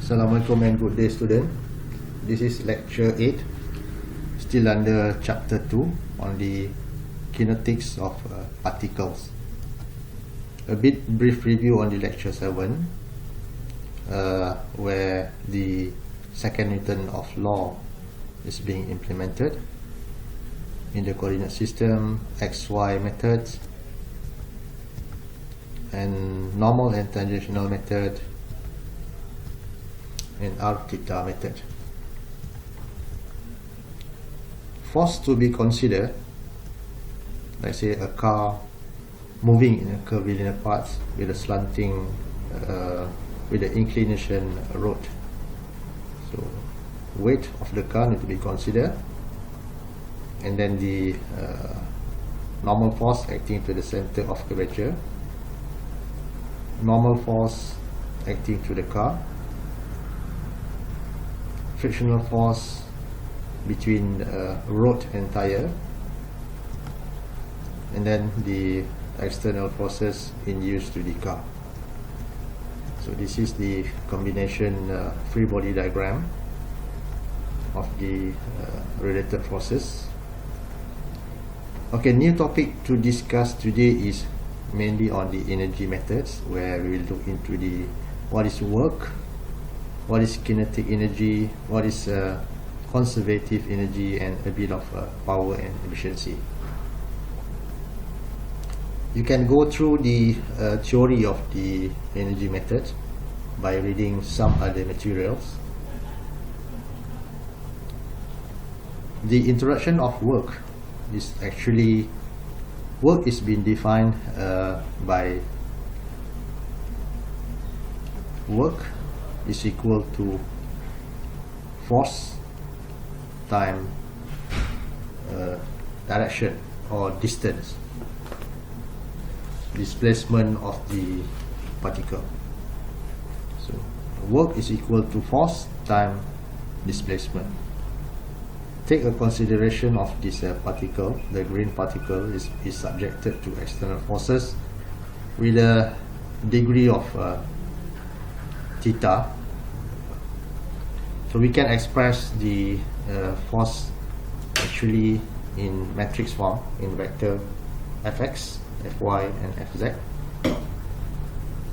Assalamualaikum and good day, student. This is lecture 8, still under chapter 2 on the kinetics of particles. A bit brief review on the lecture 7, where the second Newton of law is being implemented in the coordinate system, XY methods, and normal and tangential method, and R theta method. Force to be considered, like say a car moving in a curvilinear path with a slanting, with an inclination road. So weight of the car need to be considered, and then the normal force acting to the center of curvature, normal force acting to the car, frictional force between road and tire, and then the external forces induced to the car. So this is the combination free body diagram of the related forces. Okay, new topic to discuss today is mainly on the energy methods, where we will look into the what is work, what is kinetic energy, what is conservative energy, and a bit of power and efficiency. You can go through the theory of the energy method by reading some other materials. The introduction of work is actually, work is being defined by work is equal to force time direction or distance, displacement of the particle. So work is equal to force time displacement. Take a consideration of this particle. The green particle is subjected to external forces with a degree of theta. So we can express the force actually in matrix form, in vector fx, fy, and fz,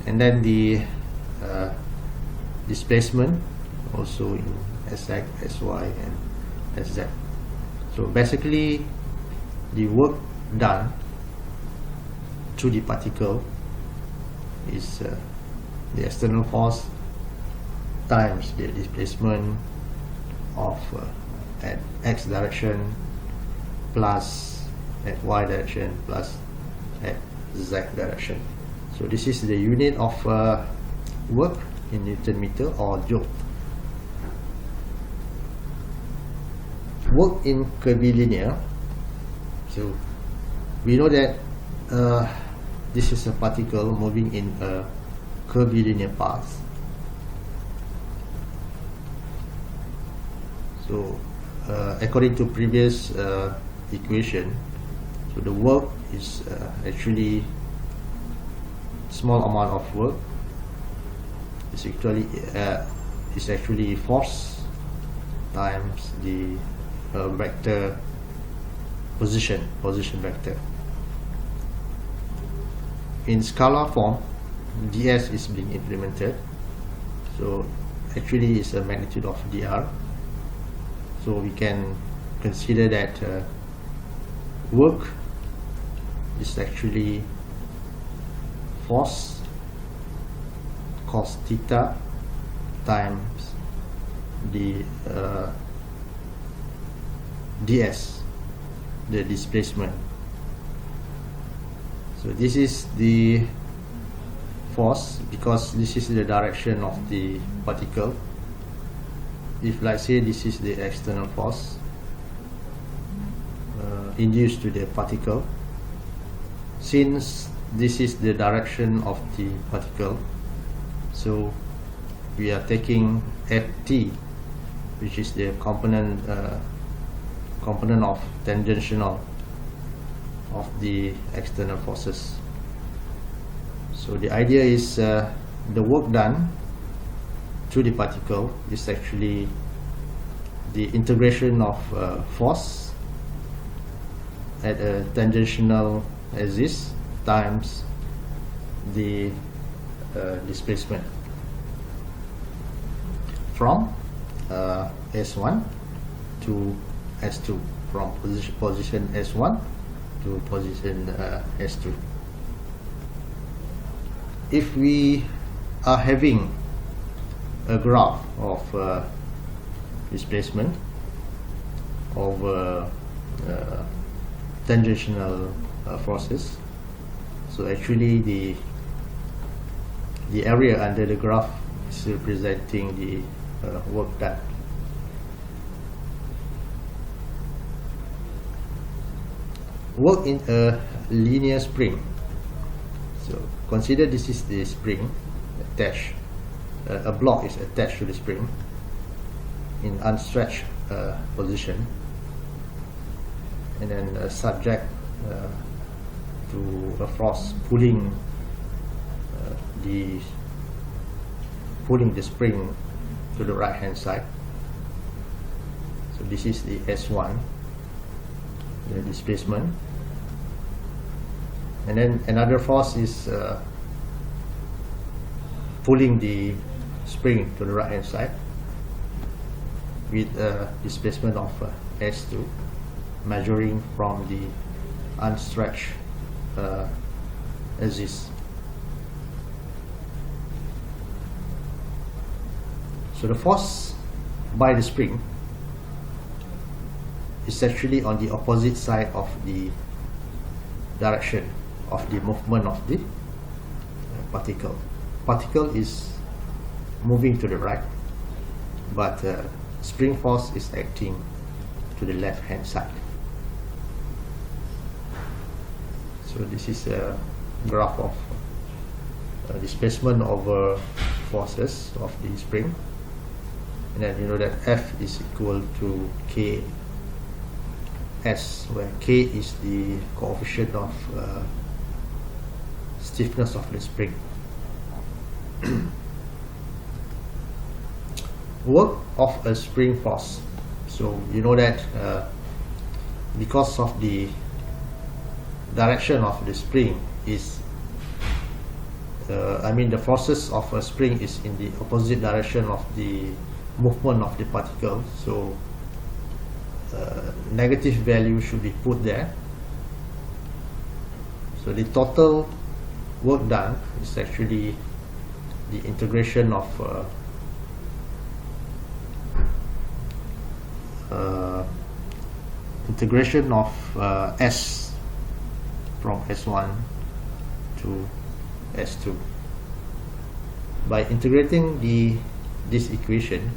and then the displacement also in sx, sy, and sz. So basically the work done to the particle is the external force times the displacement of at x direction plus at y direction plus at z direction. So this is the unit of work in Newton meter or joule. Work in curvilinear. So we know that this is a particle moving in a curvilinear path. So according to previous equation, so the work is actually small amount of work is actually force times the vector position vector. In scalar form, ds is being implemented, so actually it's a magnitude of dr. So we can consider that work is actually force cos theta times the ds, the displacement. So this is the force because this is the direction of the particle. If, like say, this is the external force induced to the particle, since this is the direction of the particle, so we are taking Ft, which is the component of tangential of the external forces. So the idea is the work done to the particle is actually the integration of force at a tangential axis times the displacement from S1 to S2, from position S1 to position S2. If we are having a graph of displacement over tangential forces, so actually the area under the graph is representing the work done. Work in a linear spring. So consider this is the spring attached. A block is attached to the spring in unstretched position, and then subject to a force pulling the spring to the right hand side. So this is the S1, the displacement, and then another force is pulling the spring to the right hand side with a displacement of S2, measuring from the unstretched axis. So the force by the spring is actually on the opposite side of the direction of the movement of the particle. Particle is moving to the right, but spring force is acting to the left hand side. So this is a graph of displacement over forces of the spring, and then you know that F is equal to Ks, where K is the coefficient of stiffness of the spring. Work of a spring force. So you know that because of the direction of the spring is the forces of a spring is in the opposite direction of the movement of the particle, so negative value should be put there. So the total work done is actually the integration of S from S1 to S2. By integrating this equation,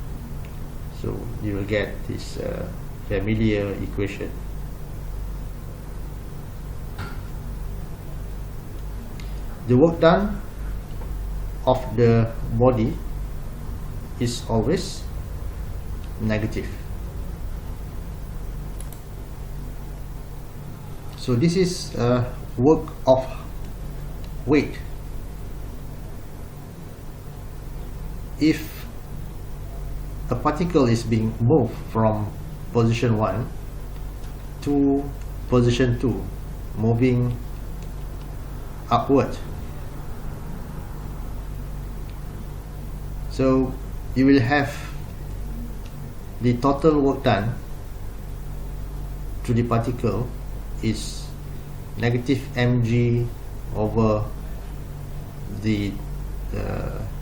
so you will get this familiar equation. The work done of the body is always negative. So this is work of weight. If a particle is being moved from position 1 to position 2, moving upward, so you will have the total work done to the particle is negative mg over the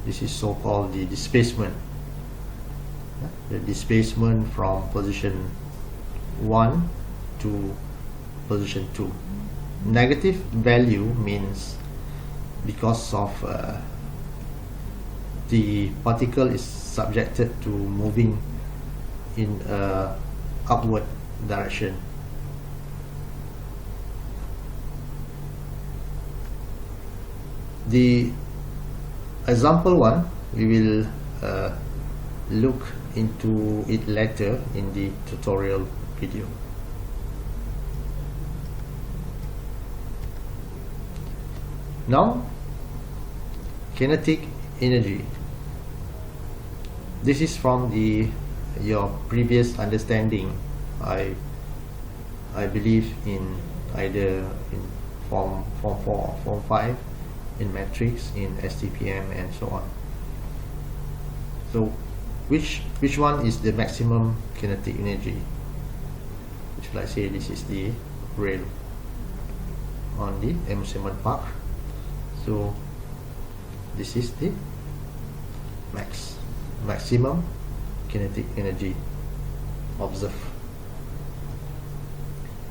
this is so called the displacement. The displacement from position 1 to position 2. Negative value means because of the particle is subjected to moving in a upward direction. The example 1, we will look into it later in the tutorial video. Now, kinetic energy. this is from your previous understanding. I believe in either in form 4 or form 5, in matrix, in STPM, and so on. So which one is the maximum kinetic energy? Which, let's say this is the rail on the amusement park. So this is the maximum kinetic energy observed.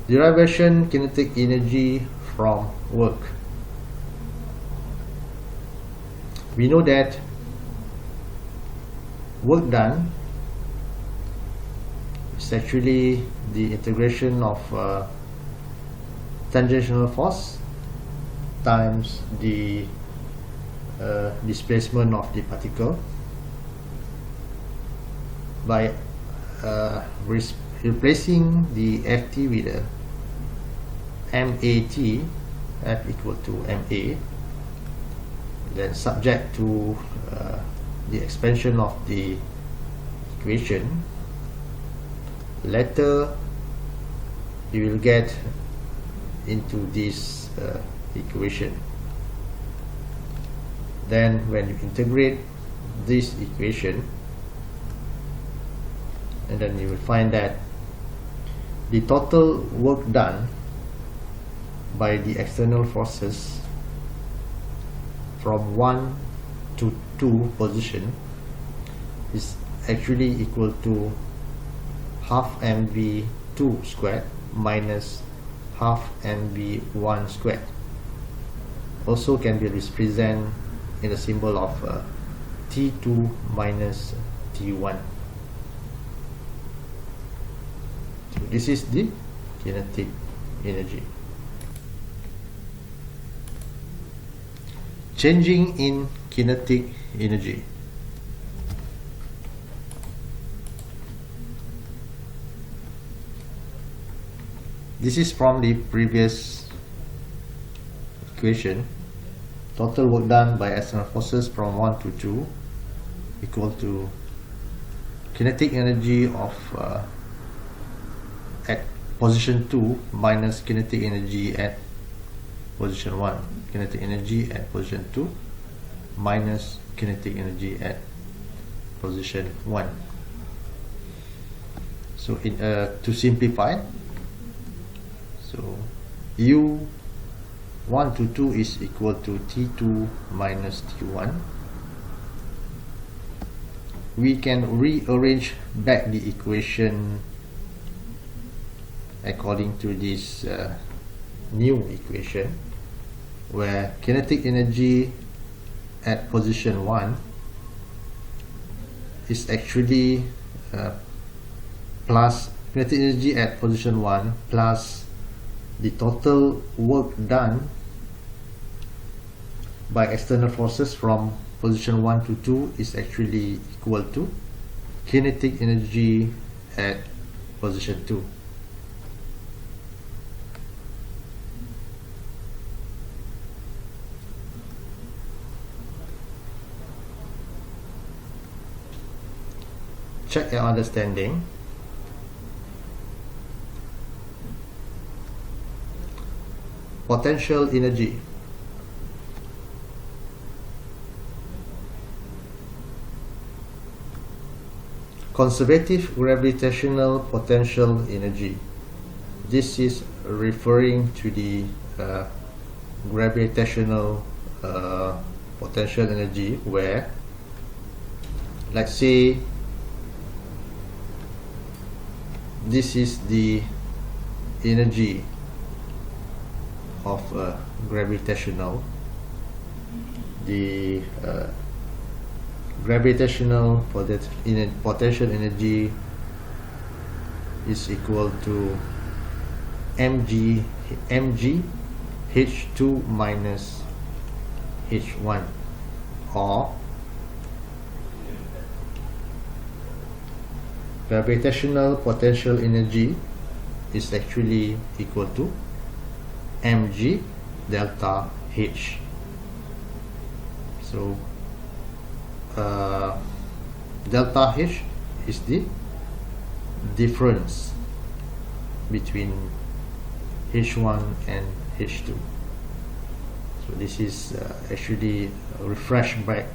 Derivation kinetic energy from work. We know that work done is actually the integration of tangential force times the displacement of the particle by replacing the Ft with a MAT, F equal to MA, then subject to the expansion of the equation. Later you will get into this equation. Then when you integrate this equation, and then you will find that the total work done by the external forces from 1 to 2 position is actually equal to half mv2 squared minus half mv1 squared. Also can be represented in the symbol of T2 minus T1. So this is the kinetic energy. Changing in kinetic energy. This is from the previous equation. Total work done by external forces from 1 to 2 equal to kinetic energy of at position 2 minus kinetic energy at position 1. Kinetic energy at position 2 minus kinetic energy at position 1. So to simplify, so U1 to 2 is equal to T2 minus T1. We can rearrange back the equation according to this new equation, where kinetic energy at position 1 is actually plus kinetic energy at position 1 plus the total work done by external forces from position 1 to 2 is actually equal to kinetic energy at position 2. Check your understanding. Potential energy. Conservative gravitational potential energy. This is referring to the gravitational potential energy, where, let's say, this is the energy of gravitational. The gravitational potential energy is equal to mg h2 minus h1, or gravitational potential energy is actually equal to mg delta h. So delta H is the difference between H1 and H2. So this is actually a refresh back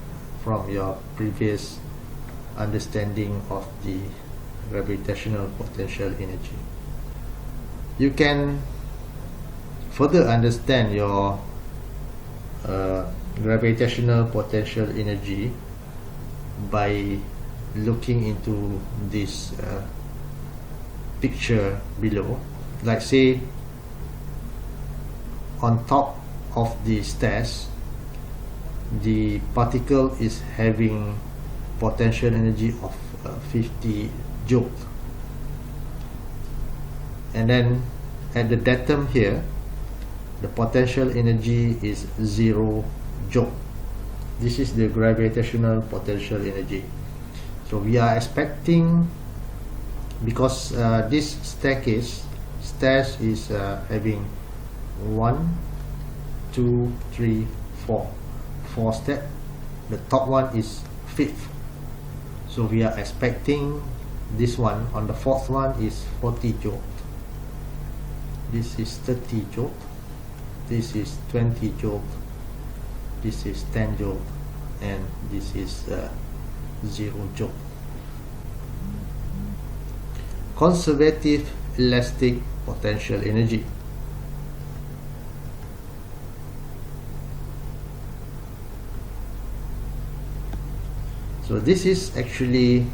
from your previous understanding of the gravitational potential energy. You can further understand your gravitational potential energy by looking into this picture below. Like say on top of the stairs, the particle is having potential energy of 50 joule, and then at the datum here the potential energy is 0 joule. This is the gravitational potential energy. So we are expecting, because this stairs is having 1, 2, 3, 4 steps. The top one is 5th. So we are expecting this one on the 4th one is 40 joule. This is 30 joule. This is 20 joule. This is 10 joule, and this is 0 joule. Conservative elastic potential energy. So this is actually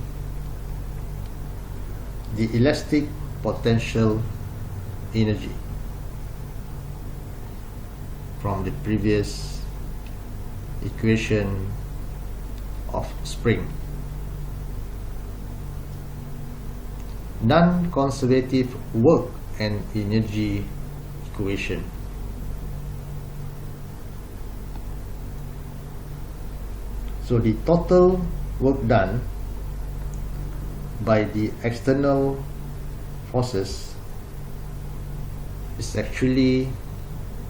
the elastic potential energy from the previous equation of spring. Non-conservative work and energy equation. So the total work done by the external forces is actually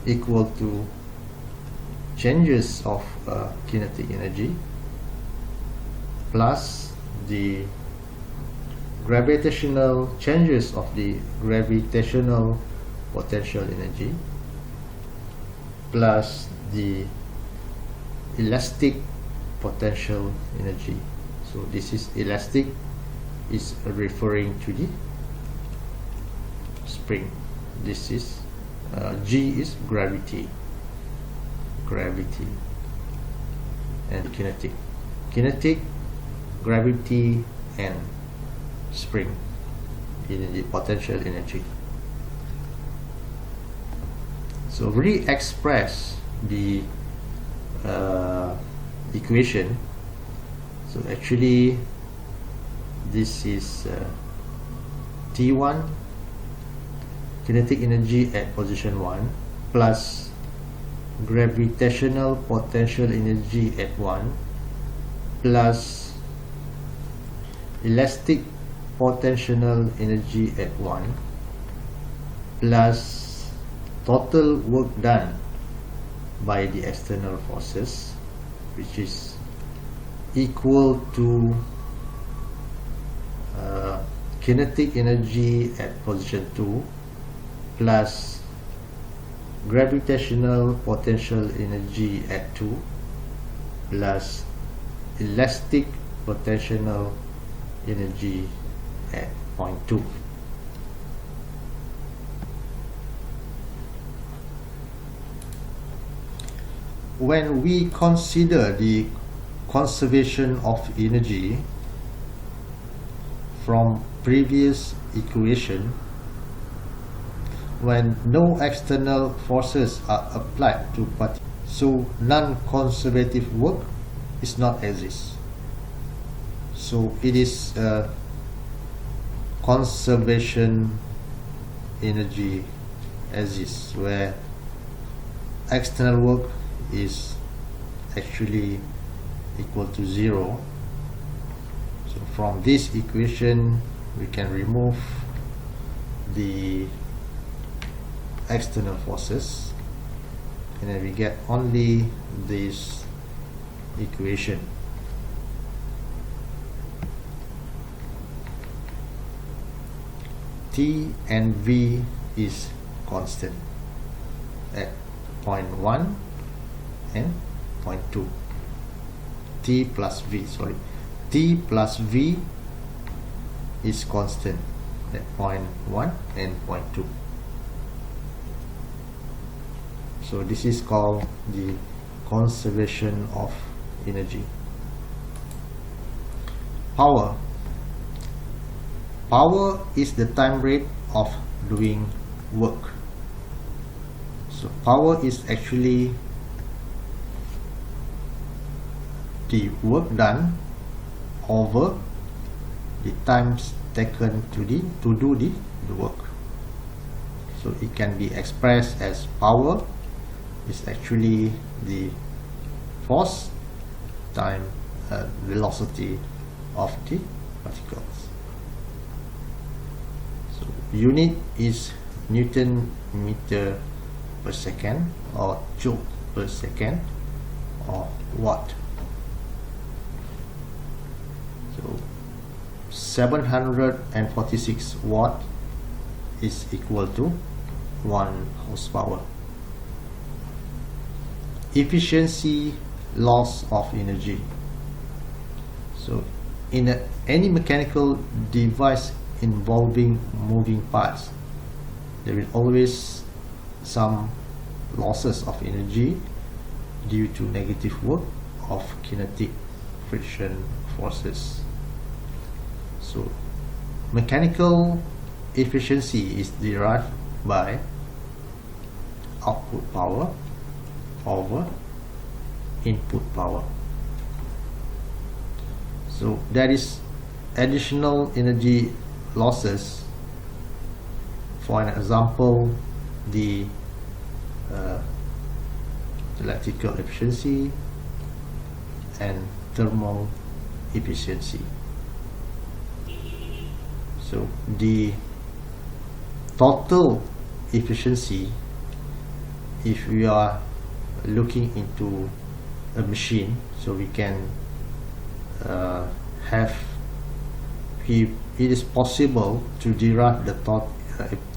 equal to changes of kinetic energy plus the gravitational changes of the gravitational potential energy plus the elastic potential energy. So this is elastic, is referring to the spring. This is G is gravity, and kinetic, gravity, and spring in the potential energy. So re-express the equation. So actually this is T1 kinetic energy at position 1 plus gravitational potential energy at 1 plus elastic potential energy at 1 plus total work done by the external forces, which is equal to kinetic energy at position 2 plus gravitational potential energy at 2 plus elastic potential energy at point 2. When we consider the conservation of energy from previous equation, when no external forces are applied to particle, so non-conservative work is not exist. So it is conservation energy exists, where external work is actually equal to 0. So from this equation we can remove the external forces, and then we get only this equation. T and V is constant at point 1 and point 2. T plus V is constant at point 1 and point 2. So this is called the conservation of energy. Power is the time rate of doing work. So power is actually the work done over the times taken to do the work. So it can be expressed as power is actually the force times velocity of the particles. So unit is Newton meter per second, or joule per second, or watt. So 746 watt is equal to 1 horsepower. Efficiency loss of energy. So in any mechanical device involving moving parts, there is always some losses of energy due to negative work of kinetic friction forces. So mechanical efficiency is derived by output power over input power. So there is additional energy losses. For an example, the electrical efficiency and thermal efficiency. So the total efficiency, if we are looking into a machine, so we can it is possible to derive the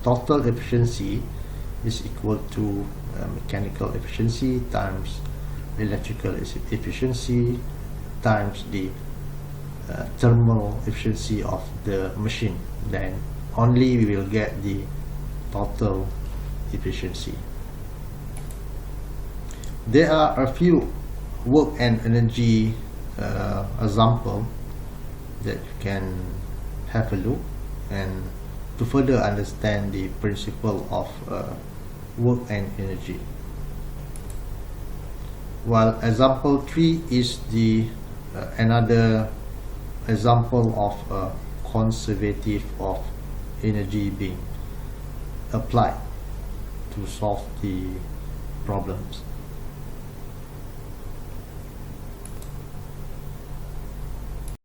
total efficiency is equal to mechanical efficiency times electrical efficiency times the thermal efficiency of the machine. Then only we will get the total efficiency. There are a few work and energy example that you can have a look and to further understand the principle of work and energy. While example 3 is the another example of conservative of energy being applied to solve the problems.